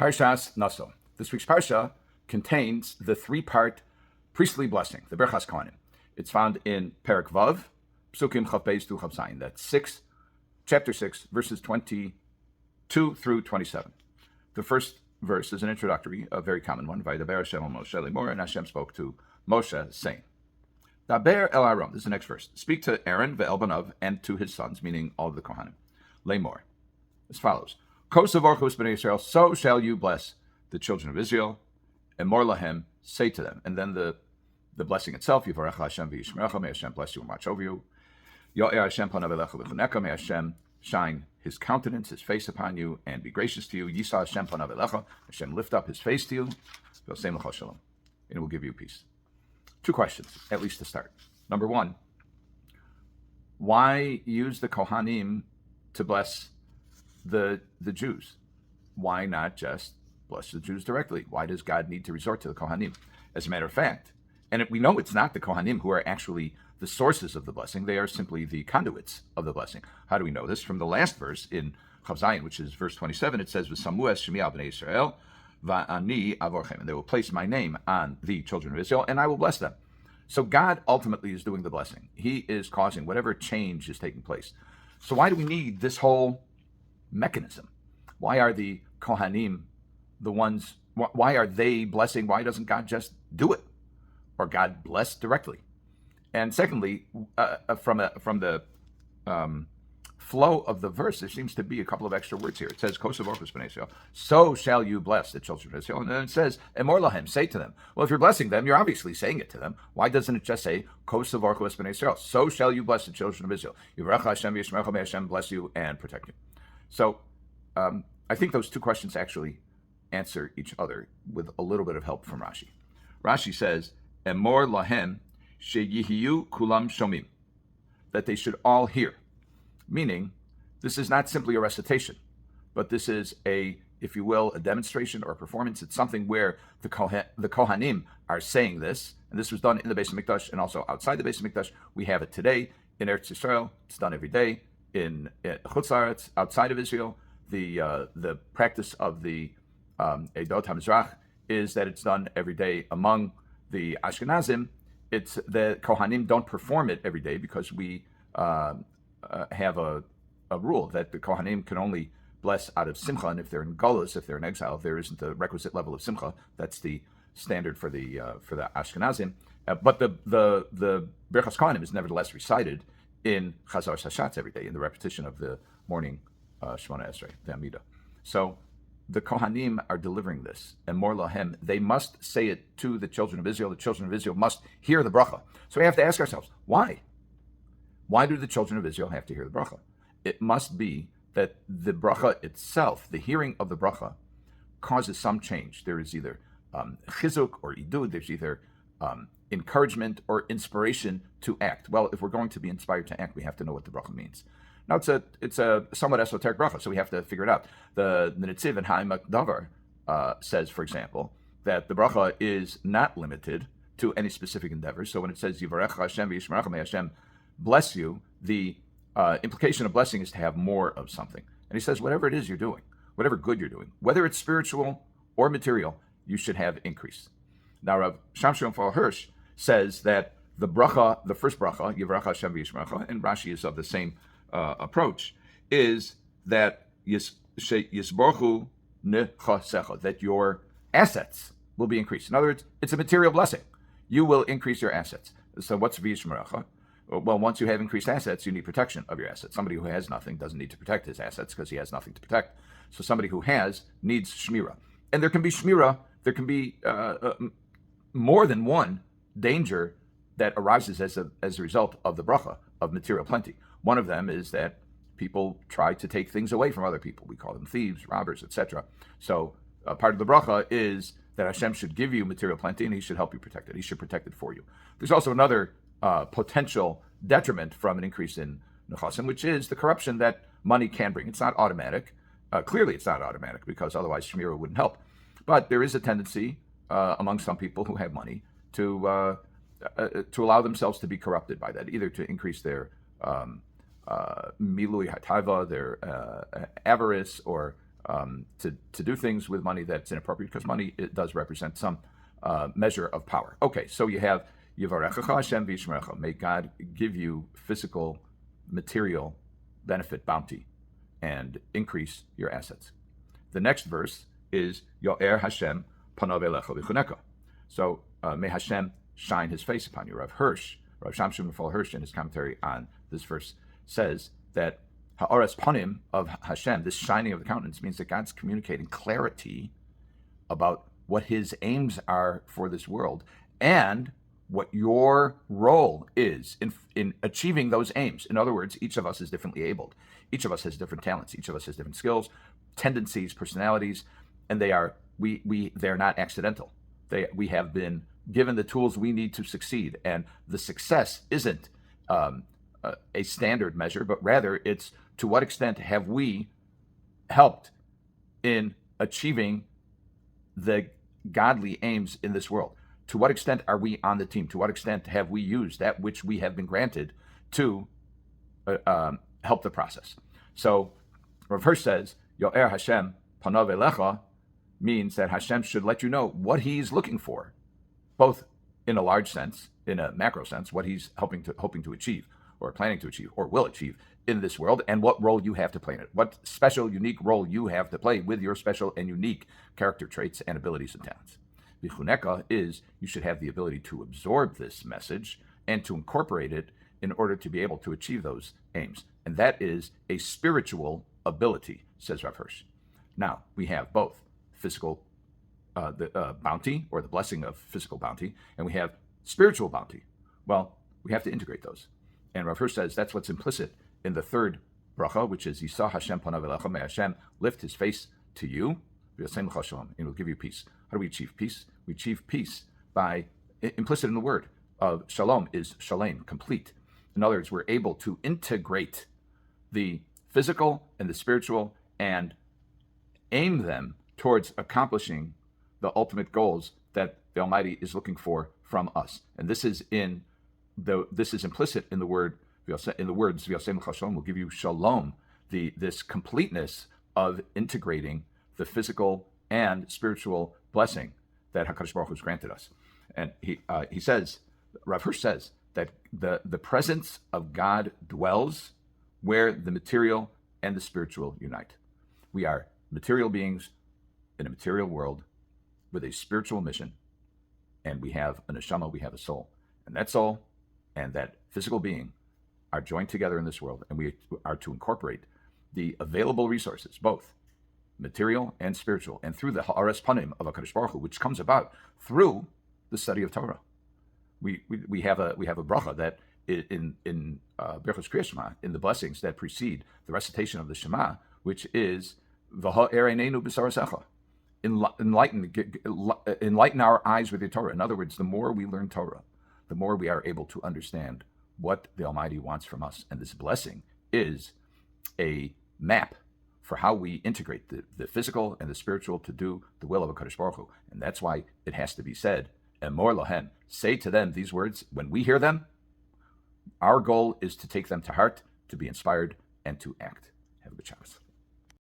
Parshas Naso. This week's Parsha contains the three-part priestly blessing, the Berchas Kohanim. It's found in Perek Vav, Psukim Chav Beis through Chav Zayin. That's chapter 6, verses 22 through 27. The first verse is an introductory, a very common one. Vaydaber Hashem el Moshe lemor, and Hashem spoke to Moshe, saying, Daber el Aaron. This is the next verse. Speak to Aaron ve'el banav, and to his sons, meaning all of the Kohanim. Lemor, as follows. So shall you bless the children of Israel, and more lahem, say to them. And then the blessing itself, Yivarech Hashem v'yishmerecha, may Hashem bless you and watch over you. Yo'er Hashem panav elecha v'chuneka, may Hashem shine his countenance, his face upon you, and be gracious to you. Yisa Hashem panav elecha, Hashem lift up his face to you, v'osem l'cha shalom, and it will give you peace. Two questions, at least to start. Number one, why use the Kohanim to bless the Jews? Why not just bless the Jews directly? Why does God need to resort to the Kohanim? As a matter of fact, and we know it's not the Kohanim who are actually the sources of the blessing, they are simply the conduits of the blessing. How do we know this? From the last verse in Chav Zayin, which is verse 27, it says, V'samu es shemi al bnei Yisrael, va'ani avorchem, and they will place my name on the children of Israel, and I will bless them. So God ultimately is doing the blessing. He is causing whatever change is taking place. So why do we need this whole mechanism? Why are the Kohanim the ones, why are they blessing? Why doesn't God just do it? Or God bless directly? And secondly, from the flow of the verse, there seems to be a couple of extra words here. It says, so shall you bless the children of Israel. And then it says, Emor lahem, say to them. Well, if you're blessing them, you're obviously saying it to them. Why doesn't it just say, so shall you bless the children of Israel? Yivarech Hashem v'yishmerecha, may Hashem bless you and protect you. So I think those two questions actually answer each other with a little bit of help from Rashi. Rashi says, Emor lahem sheyihiyu kulam shomim, that they should all hear. Meaning, this is not simply a recitation, but this is if you will, a demonstration or a performance. It's something where the Kohanim are saying this, and this was done in the Beis HaMikdash and also outside the Beis HaMikdash. We have it today in Eretz Yisrael. It's done every day. In Chutz La'aretz, outside of Israel, the practice of the Eidot HaMizrach is that it's done every day among the Ashkenazim. It's the Kohanim don't perform it every day because we have a rule that the Kohanim can only bless out of Simcha, and if they're in Golus, if they're in exile, there isn't the requisite level of Simcha. That's the standard for the Ashkenazim. But the Berchas Kohanim is nevertheless recited in Chazar Sashatz every day, in the repetition of the morning Shemona Esrei, the Amidah. So the Kohanim are delivering this, and Mor Lahem, they must say it to the children of Israel. The children of Israel must hear the bracha. So we have to ask ourselves, why? Why do the children of Israel have to hear the bracha? It must be that the bracha itself, the hearing of the bracha, causes some change. There is either chizuk or idud, there's either encouragement or inspiration to act. Well, if we're going to be inspired to act, we have to know what the bracha means. Now, it's a somewhat esoteric bracha, so we have to figure it out. The Netziv in Ha'emek Davar says, for example, that the bracha is not limited to any specific endeavor. So when it says, Yivarech Hashem v'yishmerecha, may Hashem bless you, the implication of blessing is to have more of something. And he says, whatever it is you're doing, whatever good you're doing, whether it's spiritual or material, you should have increase. Now, Rav S.R. Hirsch says that the bracha, the first bracha, Yivarech Hashem v'yishmerecha, and Rashi is of the same approach, is that yisborchu nechasecha, that your assets will be increased. In other words, it's a material blessing. You will increase your assets. So what's v'yishmerecha? Well, once you have increased assets, you need protection of your assets. Somebody who has nothing doesn't need to protect his assets because he has nothing to protect. So somebody who has needs shmira. And there can be shmira, there can be more than one danger that arises as a result of the bracha, of material plenty. One of them is that people try to take things away from other people. We call them thieves, robbers, etc. So part of the bracha is that Hashem should give you material plenty and he should help you protect it. He should protect it for you. There's also another potential detriment from an increase in nechasim, which is the corruption that money can bring. It's not automatic. Clearly it's not automatic because otherwise shmira wouldn't help. But there is a tendency among some people who have money to allow themselves to be corrupted by that, either to increase their milui hataiva, their avarice, or to do things with money that's inappropriate, because money, it does represent some measure of power. Okay, so you have Yivarechecha Hashem v'yishmerecha. May God give you physical, material benefit, bounty, and increase your assets. The next verse is Yo'er Hashem panav elecha v'chuneka. So may Hashem shine His face upon you. Rav Hirsch, in his commentary on this verse, says that ha'aras panim of Hashem, this shining of the countenance, means that God's communicating clarity about what His aims are for this world and what your role is in achieving those aims. In other words, each of us is differently abled. Each of us has different talents. Each of us has different skills, tendencies, personalities, and they're not accidental. We have been given the tools we need to succeed, and the success isn't a standard measure, but rather it's to what extent have we helped in achieving the godly aims in this world. To what extent are we on the team? To what extent have we used that which we have been granted to help the process? So Rav Hirsch says, Yo'er Hashem panav elecha means that Hashem should let you know what He's looking for, both in a large sense, in a macro sense, what He's hoping to achieve, or planning to achieve, or will achieve in this world, and what role you have to play in it, what special, unique role you have to play with your special and unique character traits and abilities and talents. Vichuneka is you should have the ability to absorb this message and to incorporate it in order to be able to achieve those aims. And that is a spiritual ability, says Rav Hirsch. Now, we have both physical bounty, or the blessing of physical bounty, and we have spiritual bounty. Well, we have to integrate those. And Rav Hirsch says that's what's implicit in the third bracha, which is Yisah Hashem panav elecha, may Hashem lift His face to you, and He'll give you peace. How do we achieve peace? We achieve peace by, implicit in the word of shalom is shalem, complete. In other words, we're able to integrate the physical and the spiritual and aim them towards accomplishing the ultimate goals that the Almighty is looking for from us. And this is implicit in the words V'yasem L'cha will give you shalom, this completeness of integrating the physical and spiritual blessing that HaKadosh Baruch Hu has granted us. And he says, Rav Hirsch says, that the presence of God dwells where the material and the spiritual unite. We are material beings in a material world with a spiritual mission, and we have a neshama, we have a soul. And that soul and that physical being are joined together in this world, and we are to incorporate the available resources, both material and spiritual, and through the ha'aras panim of HaKadosh Baruch Hu, which comes about through the study of Torah. We have a bracha that in Berachos Kriyas Shema, in the blessings that precede the recitation of the Shema, which is v'ha'er einenu b'sarasecha, enlighten our eyes with your Torah. In other words, the more we learn Torah, the more we are able to understand what the Almighty wants from us. And this blessing is a map for how we integrate the physical and the spiritual to do the will of HaKadosh Baruch Hu. And that's why it has to be said, Emor lohem, say to them these words. When we hear them, our goal is to take them to heart, to be inspired, and to act. Have a good Shabbos.